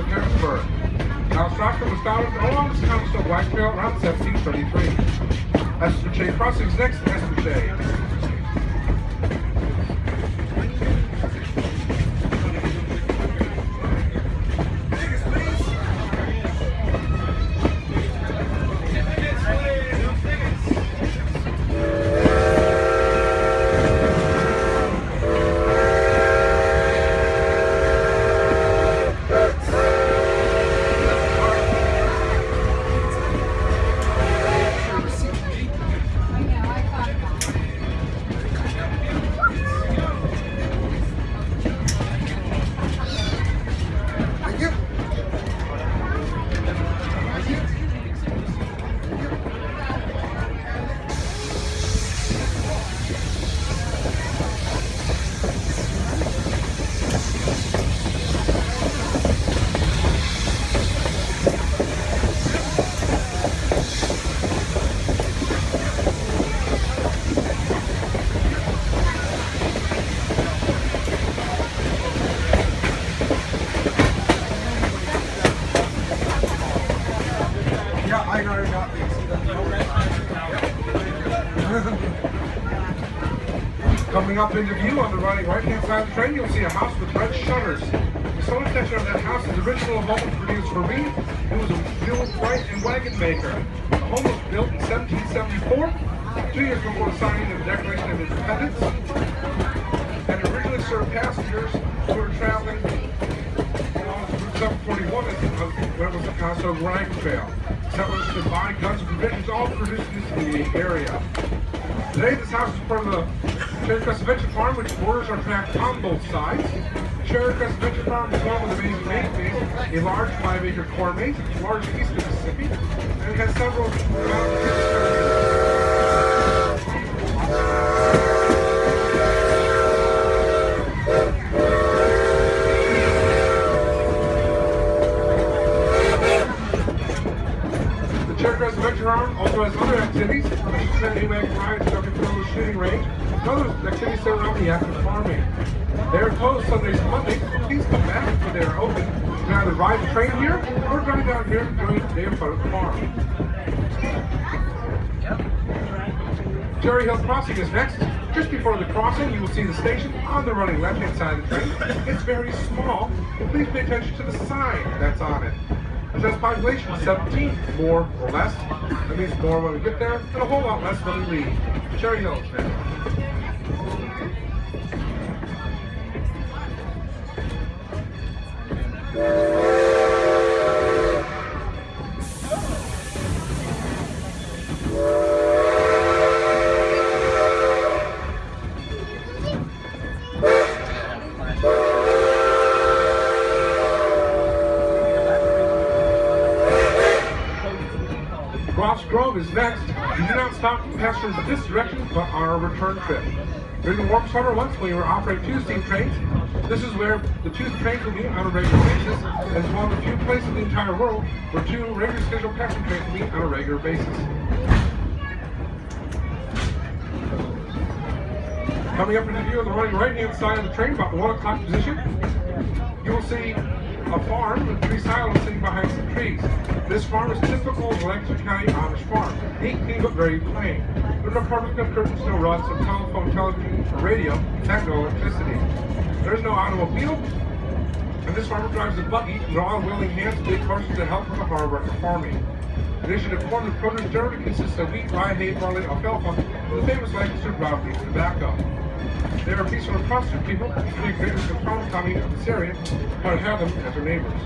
of Strasburg. Now, Strasburg was founded along the Amish Black Trail around 1733. Strasburg Crossings next to Strasburg. Coming up into view on the right-hand side of the train, you'll see a house with red shutters. The solar section of that house is the original home produced for me. It was a mule, freight, and wagon maker. The home was built in 1774, 2 years before the signing of the Declaration of Independence, and it originally served passengers who were traveling along Route 741 when it was a Picasso grind trail. Settlers could buy guns and provisions, all produced in the area. Today, this house is part of the Cherry Crest Adventure Farm, which borders our track on both sides. Cherry Crest Adventure Farm is home with a main base, a large 5-acre corn maze, large east of Mississippi, and it has several Cherry Crest Adventure Farm also has other activities, such as AWAC rides, jumping field, shooting range, and other activities that are around the active farming. They are closed Sundays and Mondays. Please come back when they are open. You can either ride the train here or drive down here during the day in front of the farm. Cherry Hill Crossing is next. Just before the crossing, you will see the station on the running left-hand side of the train. It's very small, but please pay attention to the sign that's on it. It says population 17, more or less. That means more when we get there, and a whole lot less when we leave. Cherry Hill is next. Ross Grove is next. We do not stop passengers in this direction, but on our return trip. During the warm summer months, when we were operating 2 steam trains, this is where the 2 trains will meet on a regular basis, as one of the few places in the entire world where 2 regular scheduled passenger trains will meet on a regular basis. Coming up into view on the running right-hand side of the train, about the 1 o'clock position, you will see a farm with 3 silos sitting behind some trees. This farm is typical of the Lancaster County Amish farm. Neat, clean, but very plain. There's no carpet, no curtains, no rugs, no telephone, television, or radio, in fact, no electricity. There's no automobile, and this farmer drives a buggy with all willing hands and big horses to help with the hard work of farming. In addition to corn, the produce generally consists of wheat, rye, hay, barley, alfalfa, and the famous Lancaster broadleaf tobacco. They are peaceful and prosperous people, pretty great with the farm coming of this area, but have them as their neighbors.